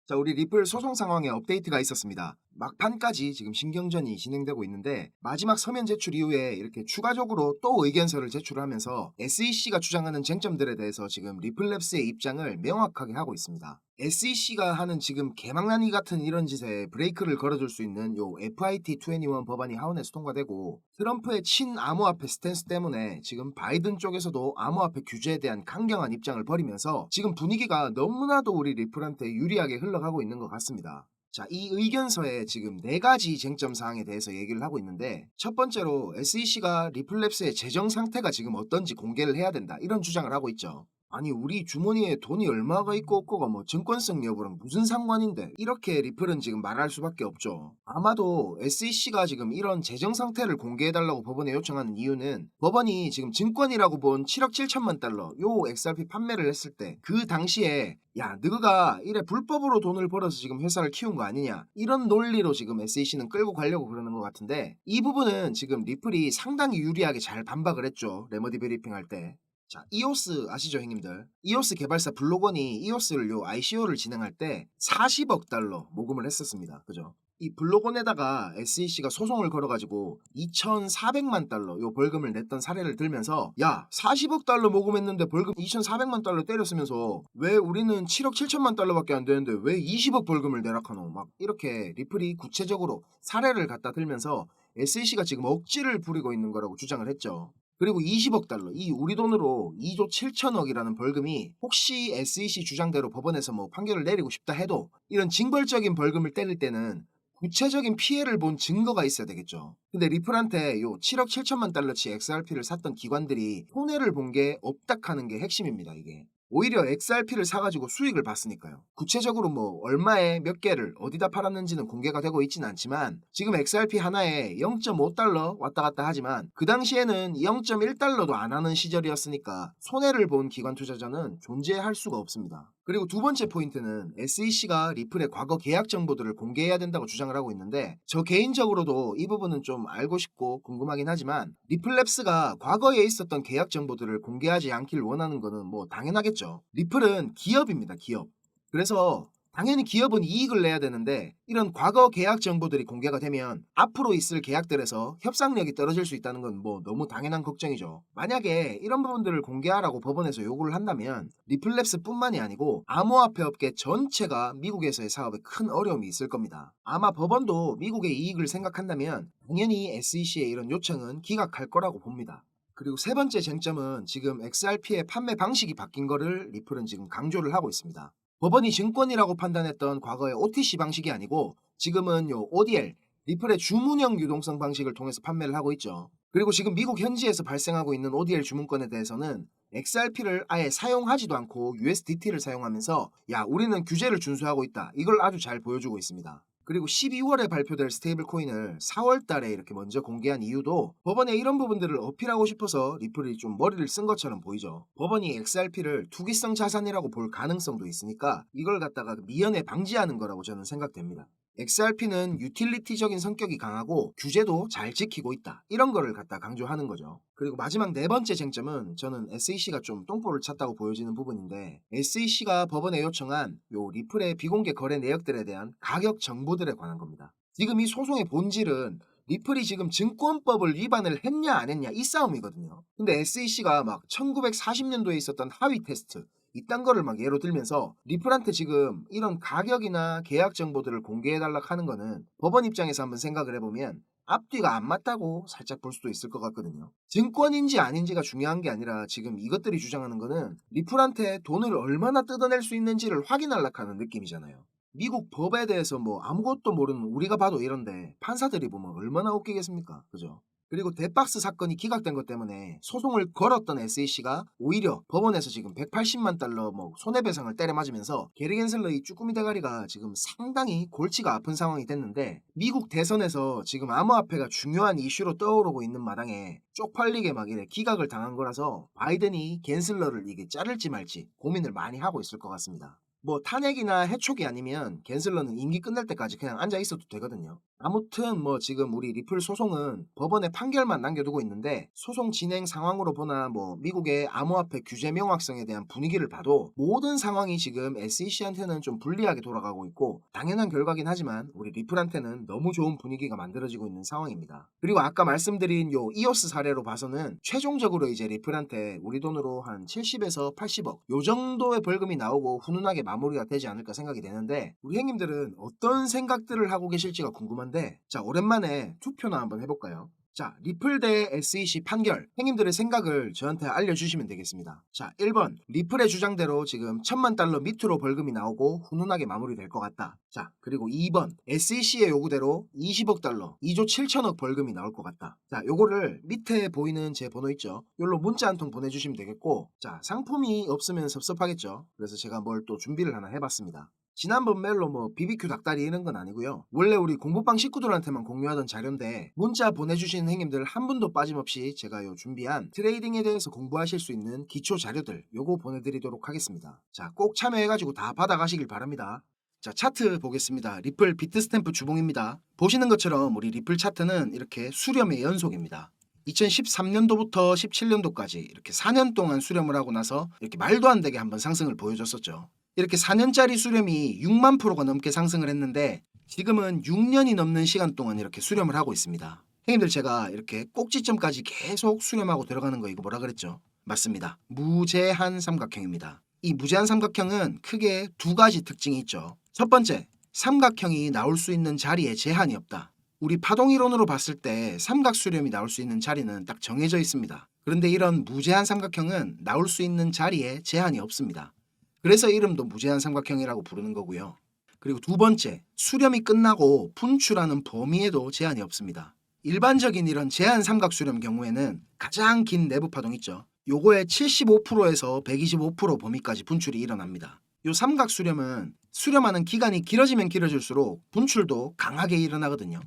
자, 우리 리플 소송 상황에 업데이트가 있었습니다. 막판까지 지금 신경전이 진행되고 있는데 마지막 서면 제출 이후에 이렇게 추가적으로 또 의견서를 제출하면서 SEC가 주장하는 쟁점들에 대해서 지금 리플랩스의 입장을 명확하게 하고 있습니다. SEC가 하는 지금 개망나니 같은 이런 짓에 브레이크를 걸어줄 수 있는 요 FIT21 법안이 하원에서 통과되고, 트럼프의 친암호화폐 스탠스 때문에 지금 바이든 쪽에서도 암호화폐 규제에 대한 강경한 입장을 벌이면서 지금 분위기가 너무나도 우리 리플한테 유리하게 흘러가고 있는 것 같습니다. 자, 이 의견서에 지금 4가지 쟁점 사항에 대해서 얘기를 하고 있는데, 첫 번째로 SEC가 리플랩스의 재정 상태가 지금 어떤지 공개를 해야 된다, 이런 주장을 하고 있죠. 아니, 우리 주머니에 돈이 얼마가 있고 없고가 뭐 증권성 여부랑 무슨 상관인데, 이렇게 리플은 지금 말할 수밖에 없죠. 아마도 SEC가 지금 이런 재정 상태를 공개해달라고 법원에 요청하는 이유는, 법원이 지금 증권이라고 본 7억 7천만 달러 요 XRP 판매를 했을 때 그 당시에 야, 너가 이래 불법으로 돈을 벌어서 지금 회사를 키운 거 아니냐, 이런 논리로 지금 SEC는 끌고 가려고 그러는 것 같은데, 이 부분은 지금 리플이 상당히 유리하게 잘 반박을 했죠. 레머디 브리핑 할 때. 자, 이오스 아시죠, 형님들? 이오스 개발사 블록원이 이오스를 요 ICO를 진행할 때 40억 달러 모금을 했었습니다. 그죠? 이 블록원에다가 SEC가 소송을 걸어가지고 2,400만 달러 요 벌금을 냈던 사례를 들면서, 야, 40억 달러 모금했는데 벌금 2,400만 달러 때렸으면서 왜 우리는 7억 7천만 달러밖에 안 되는데 왜 20억 벌금을 내락하노, 막 이렇게 리플이 구체적으로 사례를 갖다 들면서 SEC가 지금 억지를 부리고 있는 거라고 주장을 했죠. 그리고 20억 달러, 이 우리 돈으로 2조 7천억이라는 벌금이 혹시 SEC 주장대로 법원에서 뭐 판결을 내리고 싶다 해도 이런 징벌적인 벌금을 때릴 때는 구체적인 피해를 본 증거가 있어야 되겠죠. 근데 리플한테 요 7억 7천만 달러치 XRP를 샀던 기관들이 손해를 본 게 없다 하는 게 핵심입니다, 이게. 오히려 XRP를 사가지고 수익을 봤으니까요. 구체적으로 뭐 얼마에 몇 개를 어디다 팔았는지는 공개가 되고 있진 않지만, 지금 XRP 하나에 0.5달러 왔다 갔다 하지만 그 당시에는 0.1달러도 안 하는 시절이었으니까 손해를 본 기관 투자자는 존재할 수가 없습니다. 그리고 두 번째 포인트는 SEC가 리플의 과거 계약 정보들을 공개해야 된다고 주장을 하고 있는데, 저 개인적으로도 이 부분은 좀 알고 싶고 궁금하긴 하지만, 리플랩스가 과거에 있었던 계약 정보들을 공개하지 않길 원하는 거는 뭐 당연하겠죠. 리플은 기업입니다, 기업. 그래서 당연히 기업은 이익을 내야 되는데, 이런 과거 계약 정보들이 공개가 되면 앞으로 있을 계약들에서 협상력이 떨어질 수 있다는 건 뭐 너무 당연한 걱정이죠. 만약에 이런 부분들을 공개하라고 법원에서 요구를 한다면 리플랩스뿐만이 아니고 암호화폐 업계 전체가 미국에서의 사업에 큰 어려움이 있을 겁니다. 아마 법원도 미국의 이익을 생각한다면 당연히 SEC의 이런 요청은 기각할 거라고 봅니다. 그리고 세 번째 쟁점은 지금 XRP의 판매 방식이 바뀐 거를 리플은 지금 강조를 하고 있습니다. 법원이 증권이라고 판단했던 과거의 OTC 방식이 아니고 지금은 요 ODL, 리플의 주문형 유동성 방식을 통해서 판매를 하고 있죠. 그리고 지금 미국 현지에서 발생하고 있는 ODL 주문권에 대해서는 XRP를 아예 사용하지도 않고 USDT를 사용하면서, 야, 우리는 규제를 준수하고 있다, 이걸 아주 잘 보여주고 있습니다. 그리고 12월에 발표될 스테이블 코인을 4월 달에 이렇게 먼저 공개한 이유도 법원에 이런 부분들을 어필하고 싶어서 리플이 좀 머리를 쓴 것처럼 보이죠. 법원이 XRP를 투기성 자산이라고 볼 가능성도 있으니까 이걸 갖다가 미연에 방지하는 거라고 저는 생각됩니다. XRP는 유틸리티적인 성격이 강하고 규제도 잘 지키고 있다, 이런 거를 갖다 강조하는 거죠. 그리고 마지막 네 번째 쟁점은 저는 SEC가 좀 똥볼을 찼다고 보여지는 부분인데, SEC가 법원에 요청한 요 리플의 비공개 거래 내역들에 대한 가격 정보들에 관한 겁니다. 지금 이 소송의 본질은 리플이 지금 증권법을 위반을 했냐 안 했냐, 이 싸움이거든요. 근데 SEC가 막 1940년도에 있었던 하위 테스트 이딴 거를 막 예로 들면서 리플한테 지금 이런 가격이나 계약 정보들을 공개해달라 하는 거는 법원 입장에서 한번 생각을 해보면 앞뒤가 안 맞다고 살짝 볼 수도 있을 것 같거든요. 증권인지 아닌지가 중요한 게 아니라 지금 이것들이 주장하는 거는 리플한테 돈을 얼마나 뜯어낼 수 있는지를 확인하려고 하는 느낌이잖아요. 미국 법에 대해서 뭐 아무것도 모르는 우리가 봐도 이런데 판사들이 보면 얼마나 웃기겠습니까? 그죠? 그리고 덱박스 사건이 기각된 것 때문에 소송을 걸었던 SEC가 오히려 법원에서 지금 180만 달러 뭐 손해배상을 때려맞으면서 게리 겐슬러 이 쭈꾸미 대가리가 지금 상당히 골치가 아픈 상황이 됐는데, 미국 대선에서 지금 암호화폐가 중요한 이슈로 떠오르고 있는 마당에 쪽팔리게 막 이래 기각을 당한 거라서 바이든이 겐슬러를 이게 자를지 말지 고민을 많이 하고 있을 것 같습니다. 뭐 탄핵이나 해촉이 아니면 겐슬러는 임기 끝날 때까지 그냥 앉아 있어도 되거든요. 아무튼 뭐 지금 우리 리플 소송은 법원의 판결만 남겨두고 있는데 소송 진행 상황으로 보나 뭐 미국의 암호화폐 규제 명확성에 대한 분위기를 봐도 모든 상황이 지금 SEC한테는 좀 불리하게 돌아가고 있고 당연한 결과긴 하지만 우리 리플한테는 너무 좋은 분위기가 만들어지고 있는 상황입니다. 그리고 아까 말씀드린 요 이오스 사례로 봐서는 최종적으로 이제 리플한테 우리 돈으로 한 70에서 80억 요 정도의 벌금이 나오고 훈훈하게 마무리가 되지 않을까 생각이 되는데 우리 형님들은 어떤 생각들을 하고 계실지가 궁금한데 자 오랜만에 투표나 한번 해볼까요? 자 리플 대 SEC 판결 형님들의 생각을 저한테 알려주시면 되겠습니다. 자 1번 리플의 주장대로 지금 $10,000 밑으로 벌금이 나오고 훈훈하게 마무리될 것 같다. 자 그리고 2번 SEC의 요구대로 $20억 2조 7천억 벌금이 나올 것 같다. 자 요거를 밑에 보이는 제 번호 있죠? 요로 문자 한 통 보내주시면 되겠고 자 상품이 없으면 섭섭하겠죠? 그래서 제가 뭘 또 준비를 하나 해봤습니다. 지난번 멜로 뭐 BBQ 닭다리 이런 건 아니고요. 원래 우리 공부방 식구들한테만 공유하던 자료인데 문자 보내주시는 행님들 한 분도 빠짐없이 제가 요 준비한 트레이딩에 대해서 공부하실 수 있는 기초 자료들 요거 보내드리도록 하겠습니다. 자 꼭 참여해가지고 다 받아가시길 바랍니다. 자 차트 보겠습니다. 리플 비트스탬프 주봉입니다. 보시는 것처럼 우리 리플 차트는 이렇게 수렴의 연속입니다. 2013년도부터 17년도까지 이렇게 4년 동안 수렴을 하고 나서 이렇게 말도 안 되게 한번 상승을 보여줬었죠. 이렇게 4년짜리 수렴이 6만 프로가 넘게 상승을 했는데 지금은 6년이 넘는 시간 동안 이렇게 수렴을 하고 있습니다. 형님들 제가 이렇게 꼭지점까지 계속 수렴하고 들어가는 거 이거 뭐라 그랬죠? 맞습니다. 무제한 삼각형입니다. 이 무제한 삼각형은 크게 두 가지 특징이 있죠. 첫 번째, 삼각형이 나올 수 있는 자리에 제한이 없다. 우리 파동이론으로 봤을 때 삼각 수렴이 나올 수 있는 자리는 딱 정해져 있습니다. 그런데 이런 무제한 삼각형은 나올 수 있는 자리에 제한이 없습니다. 그래서 이름도 무제한 삼각형이라고 부르는 거고요. 그리고 두 번째, 수렴이 끝나고 분출하는 범위에도 제한이 없습니다. 일반적인 이런 제한 삼각 수렴 경우에는 가장 긴 내부 파동 있죠. 요거의 75%에서 125% 범위까지 분출이 일어납니다. 요 삼각 수렴은 수렴하는 기간이 길어지면 길어질수록 분출도 강하게 일어나거든요.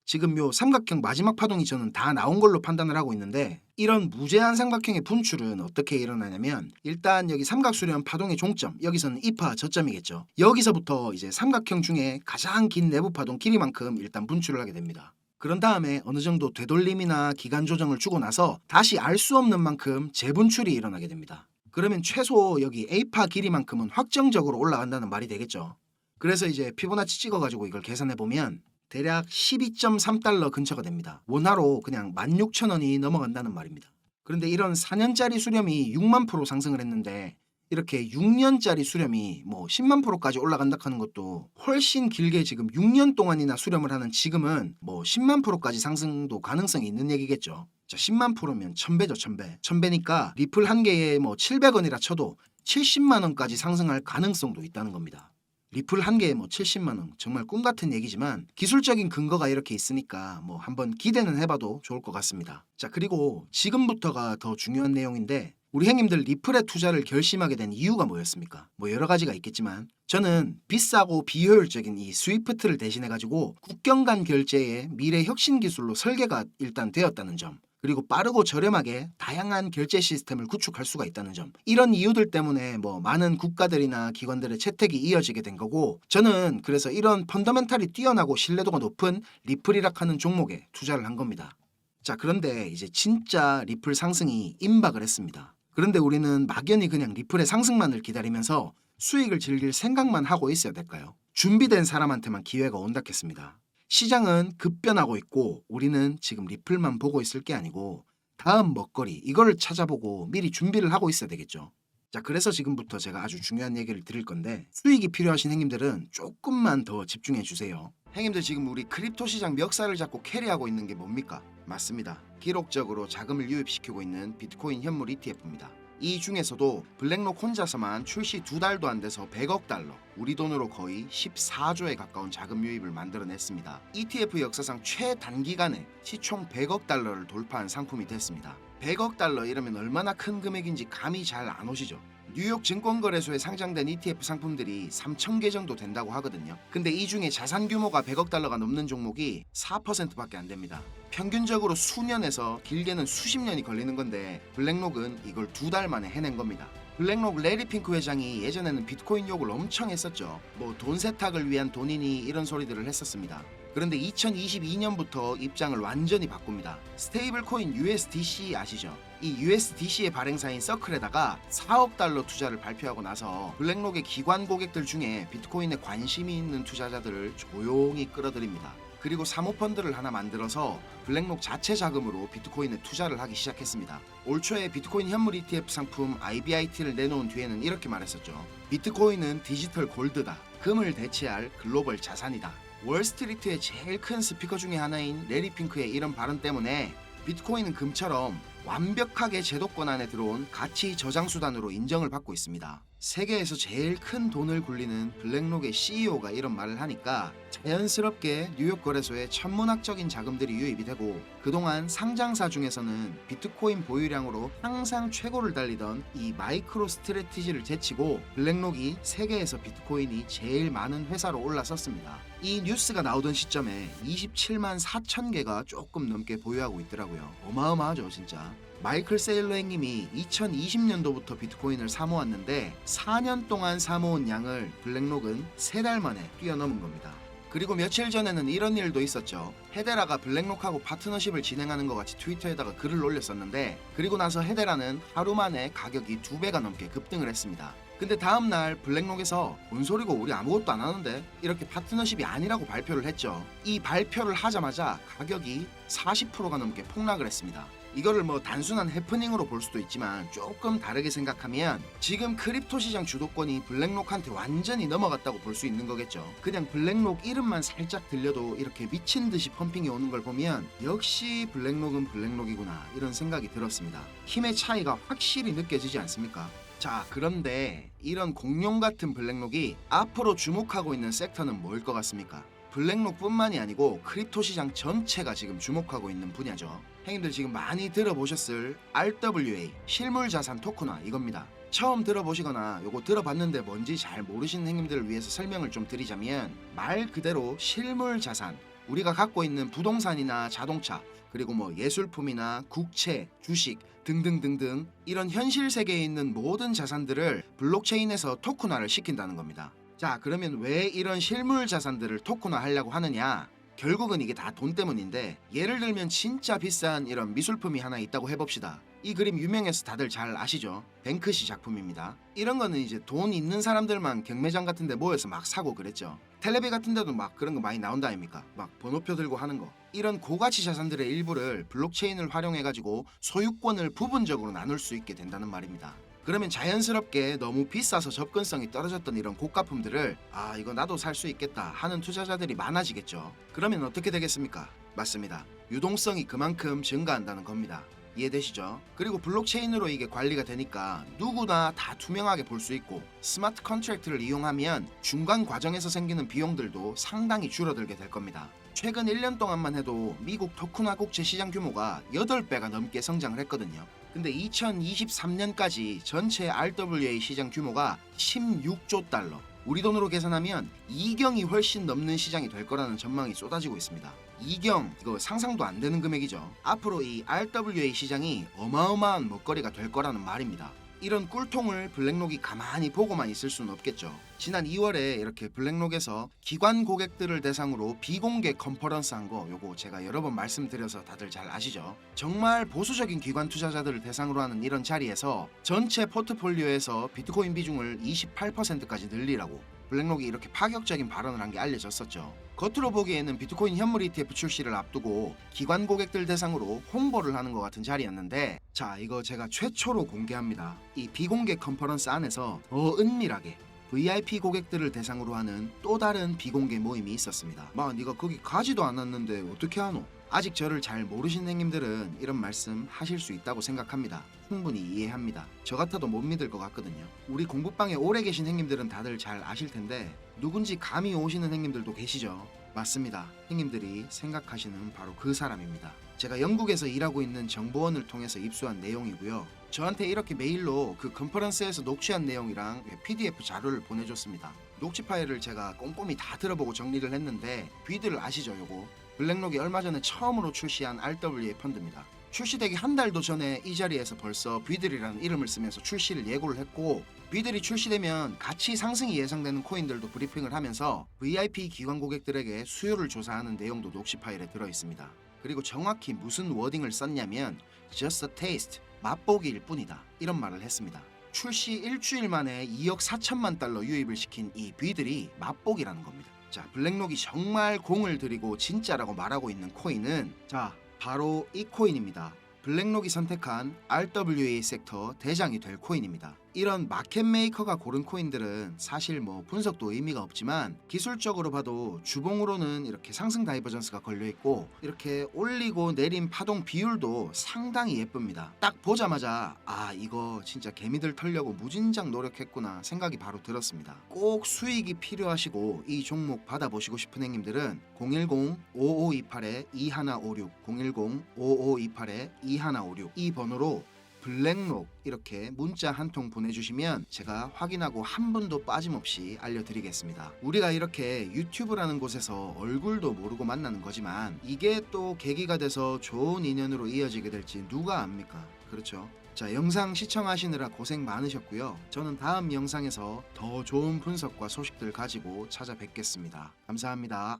지금 요 삼각형 마지막 파동이 저는 다 나온 걸로 판단을 하고 있는데 이런 무제한 삼각형의 분출은 어떻게 일어나냐면 일단 여기 삼각 수렴 파동의 종점 여기서는 이파 저점이겠죠. 여기서부터 이제 삼각형 중에 가장 긴 내부 파동 길이만큼 일단 분출을 하게 됩니다. 그런 다음에 어느 정도 되돌림이나 기간 조정을 주고 나서 다시 알 수 없는 만큼 재분출이 일어나게 됩니다. 그러면 최소 여기 A파 길이만큼은 확정적으로 올라간다는 말이 되겠죠. 그래서 이제 피보나치 찍어가지고 이걸 계산해보면 대략 12.3달러 근처가 됩니다. 원화로 그냥 16,000원이 넘어간다는 말입니다. 그런데 이런 4년짜리 수렴이 6만 프로 상승을 했는데 이렇게 6년짜리 수렴이 뭐 10만 프로까지 올라간다 하는 것도 훨씬 길게 지금 6년 동안이나 수렴을 하는 지금은 뭐 10만 프로까지 상승도 가능성이 있는 얘기겠죠. 자 10만 프로면 1000배죠 1000배. 1000배니까 리플 한 개에 뭐 700원이라 쳐도 70만 원까지 상승할 가능성도 있다는 겁니다. 리플 한 개에 뭐 70만 원 정말 꿈 같은 얘기지만 기술적인 근거가 이렇게 있으니까 뭐 한번 기대는 해봐도 좋을 것 같습니다. 자 그리고 지금부터가 더 중요한 내용인데 우리 형님들 리플에 투자를 결심하게 된 이유가 뭐였습니까? 뭐 여러 가지가 있겠지만 저는 비싸고 비효율적인 이 스위프트를 대신해가지고 국경 간 결제의 미래 혁신 기술로 설계가 일단 되었다는 점 그리고 빠르고 저렴하게 다양한 결제 시스템을 구축할 수가 있다는 점 이런 이유들 때문에 뭐 많은 국가들이나 기관들의 채택이 이어지게 된 거고 저는 그래서 이런 펀더멘탈이 뛰어나고 신뢰도가 높은 리플이라 하는 종목에 투자를 한 겁니다. 자 그런데 이제 진짜 리플 상승이 임박을 했습니다. 그런데 우리는 막연히 그냥 리플의 상승만을 기다리면서 수익을 즐길 생각만 하고 있어야 될까요? 준비된 사람한테만 기회가 온다 했습니다. 시장은 급변하고 있고 우리는 지금 리플만 보고 있을 게 아니고 다음 먹거리 이거를 찾아보고 미리 준비를 하고 있어야 되겠죠. 자 그래서 지금부터 제가 아주 중요한 얘기를 드릴 건데 수익이 필요하신 행님들은 조금만 더 집중해 주세요. 행님들 지금 우리 크립토 시장 멱살을 잡고 캐리하고 있는 게 뭡니까? 맞습니다. 기록적으로 자금을 유입시키고 있는 비트코인 현물 ETF입니다. 이 중에서도 블랙록 혼자서만 출시 2달도 안 돼서 100억 달러, 우리 돈으로 거의 14조에 가까운 자금 유입을 만들어냈습니다. ETF 역사상 최단기간에 시총 100억 달러를 돌파한 상품이 됐습니다. 100억 달러 이러면 얼마나 큰 금액인지 감이 잘 안 오시죠? 뉴욕 증권거래소에 상장된 ETF 상품들이 3,000개 정도 된다고 하거든요. 근데 이 중에 자산 규모가 100억 달러가 넘는 종목이 4%밖에 안 됩니다. 평균적으로 수년에서 길게는 수십 년이 걸리는 건데 블랙록은 이걸 2달 만에 해낸 겁니다. 블랙록 레리 핑크 회장이 예전에는 비트코인 욕을 엄청 했었죠. 뭐 돈 세탁을 위한 돈이니 이런 소리들을 했었습니다. 그런데 2022년부터 입장을 완전히 바꿉니다. 스테이블 코인 USDC 아시죠? 이 USDC의 발행사인 서클에다가 4억 달러 투자를 발표하고 나서 블랙록의 기관 고객들 중에 비트코인에 관심이 있는 투자자들을 조용히 끌어들입니다. 그리고 사모펀드를 하나 만들어서 블랙록 자체 자금으로 비트코인에 투자를 하기 시작했습니다. 올 초에 비트코인 현물 ETF 상품 IBIT를 내놓은 뒤에는 이렇게 말했었죠. 비트코인은 디지털 골드다. 금을 대체할 글로벌 자산이다. 월스트리트의 제일 큰 스피커 중에 하나인 레리 핑크의 이런 발언 때문에 비트코인은 금처럼 완벽하게 제도권 안에 들어온 가치 저장 수단으로 인정을 받고 있습니다. 세계에서 제일 큰 돈을 굴리는 블랙록의 CEO가 이런 말을 하니까 자연스럽게 뉴욕 거래소에 천문학적인 자금들이 유입이 되고 그동안 상장사 중에서는 비트코인 보유량으로 항상 최고를 달리던 이 마이크로 스트래티지를 제치고 블랙록이 세계에서 비트코인이 제일 많은 회사로 올라섰습니다. 이 뉴스가 나오던 시점에 27만 4천 개가 조금 넘게 보유하고 있더라고요. 어마어마하죠 진짜. 마이클 세일러 형님이 2020년도부터 비트코인을 사모았는데 4년 동안 사모은 양을 블랙록은 3달 만에 뛰어넘은 겁니다. 그리고 며칠 전에는 이런 일도 있었죠. 헤데라가 블랙록하고 파트너십을 진행하는 것 같이 트위터에다가 글을 올렸었는데 그리고 나서 헤데라는 하루 만에 가격이 2배가 넘게 급등을 했습니다. 근데 다음날 블랙록에서 뭔 소리고 우리 아무것도 안 하는데 이렇게 파트너십이 아니라고 발표를 했죠. 이 발표를 하자마자 가격이 40%가 넘게 폭락을 했습니다. 이거를 뭐 단순한 해프닝으로 볼 수도 있지만 조금 다르게 생각하면 지금 크립토 시장 주도권이 블랙록한테 완전히 넘어갔다고 볼 수 있는 거겠죠. 그냥 블랙록 이름만 살짝 들려도 이렇게 미친 듯이 펌핑이 오는 걸 보면 역시 블랙록은 블랙록이구나 이런 생각이 들었습니다. 힘의 차이가 확실히 느껴지지 않습니까? 자, 그런데 이런 공룡 같은 블랙록이 앞으로 주목하고 있는 섹터는 뭐일 것 같습니까? 블랙록뿐만이 아니고 크립토 시장 전체가 지금 주목하고 있는 분야죠. 형님들 지금 많이 들어보셨을 RWA 실물 자산 토큰화 이겁니다. 처음 들어보시거나 요거 들어봤는데 뭔지 잘 모르시는 형님들을 위해서 설명을 좀 드리자면 말 그대로 실물 자산, 우리가 갖고 있는 부동산이나 자동차 그리고 뭐 예술품이나 국채, 주식 등등등등 이런 현실 세계에 있는 모든 자산들을 블록체인에서 토큰화를 시킨다는 겁니다. 자, 그러면 왜 이런 실물 자산들을 토큰화 하려고 하느냐? 결국은 이게 다 돈 때문인데 예를 들면 진짜 비싼 이런 미술품이 하나 있다고 해봅시다. 이 그림 유명해서 다들 잘 아시죠? 뱅크시 작품입니다. 이런 거는 이제 돈 있는 사람들만 경매장 같은 데 모여서 막 사고 그랬죠. 텔레비 같은 데도 막 그런 거 많이 나온다 아닙니까? 막 번호표 들고 하는 거. 이런 고가치 자산들의 일부를 블록체인을 활용해가지고 소유권을 부분적으로 나눌 수 있게 된다는 말입니다. 그러면 자연스럽게 너무 비싸서 접근성이 떨어졌던 이런 고가품들을 이거 나도 살 수 있겠다 하는 투자자들이 많아지겠죠. 그러면 어떻게 되겠습니까? 맞습니다. 유동성이 그만큼 증가한다는 겁니다. 이해되시죠? 그리고 블록체인으로 이게 관리가 되니까 누구나 다 투명하게 볼 수 있고 스마트 컨트랙트를 이용하면 중간 과정에서 생기는 비용들도 상당히 줄어들게 될 겁니다. 최근 1년 동안만 해도 미국 토큰화 국채 시장 규모가 8배가 넘게 성장을 했거든요. 근데 2023년까지 전체 RWA 시장 규모가 16조 달러, 우리 돈으로 계산하면 2경이 훨씬 넘는 시장이 될 거라는 전망이 쏟아지고 있습니다. 2경, 이거 상상도 안 되는 금액이죠. 앞으로 이 RWA 시장이 어마어마한 먹거리가 될 거라는 말입니다. 이런 꿀통을 블랙록이 가만히 보고만 있을 수는 없겠죠. 지난 2월에 이렇게 블랙록에서 기관 고객들을 대상으로 비공개 컨퍼런스 한 거 요거 제가 여러 번 말씀드려서 다들 잘 아시죠? 정말 보수적인 기관 투자자들을 대상으로 하는 이런 자리에서 전체 포트폴리오에서 비트코인 비중을 28%까지 늘리라고 블랙록이 이렇게 파격적인 발언을 한 게 알려졌었죠. 겉으로 보기에는 비트코인 현물 ETF 출시를 앞두고 기관 고객들 대상으로 홍보를 하는 것 같은 자리였는데 자, 이거 제가 최초로 공개합니다. 이 비공개 컨퍼런스 안에서 더 은밀하게 VIP 고객들을 대상으로 하는 또 다른 비공개 모임이 있었습니다. 네가 거기 가지도 않았는데 어떻게 하노? 아직 저를 잘 모르신 형님들은 이런 말씀 하실 수 있다고 생각합니다. 충분히 이해합니다. 저 같아도 못 믿을 것 같거든요. 우리 공부방에 오래 계신 형님들은 다들 잘 아실 텐데 누군지 감이 오시는 형님들도 계시죠? 맞습니다. 형님들이 생각하시는 바로 그 사람입니다. 제가 영국에서 일하고 있는 정보원을 통해서 입수한 내용이고요. 저한테 이렇게 메일로 그 컨퍼런스에서 녹취한 내용이랑 PDF 자료를 보내줬습니다. 녹취 파일을 제가 꼼꼼히 다 들어보고 정리를 했는데 귀들 아시죠 요거? 블랙록이 얼마 전에 처음으로 출시한 RWA 펀드입니다. 출시되기 한 달도 전에 이 자리에서 벌써 비들이라는 이름을 쓰면서 출시를 예고를 했고, 비들이 출시되면 가치 상승이 예상되는 코인들도 브리핑을 하면서 VIP 기관 고객들에게 수요를 조사하는 내용도 녹취 파일에 들어있습니다. 그리고 정확히 무슨 워딩을 썼냐면 just a taste, 맛보기일 뿐이다, 이런 말을 했습니다. 출시 일주일 만에 2억 4천만 달러 유입을 시킨 이 비들이 맛보기라는 겁니다. 자, 블랙록이 정말 공을 들이고 진짜라고 말하고 있는 코인은 자, 바로 이 코인입니다. 블랙록이 선택한 RWA 섹터 대장이 될 코인입니다. 이런 마켓메이커가 고른 코인들은 사실 뭐 분석도 의미가 없지만 기술적으로 봐도 주봉으로는 이렇게 상승 다이버전스가 걸려있고 이렇게 올리고 내린 파동 비율도 상당히 예쁩니다. 딱 보자마자 아, 이거 진짜 개미들 털려고 무진장 노력했구나 생각이 바로 들었습니다. 꼭 수익이 필요하시고 이 종목 받아보시고 싶은 행님들은 010-5528-2156 010-5528-2156 이 번호로 블랙록 이렇게 문자 한 통 보내주시면 제가 확인하고 한 분도 빠짐없이 알려드리겠습니다. 우리가 이렇게 유튜브라는 곳에서 얼굴도 모르고 만나는 거지만 이게 또 계기가 돼서 좋은 인연으로 이어지게 될지 누가 압니까? 그렇죠? 자, 영상 시청하시느라 고생 많으셨고요. 저는 다음 영상에서 더 좋은 분석과 소식들 가지고 찾아뵙겠습니다. 감사합니다.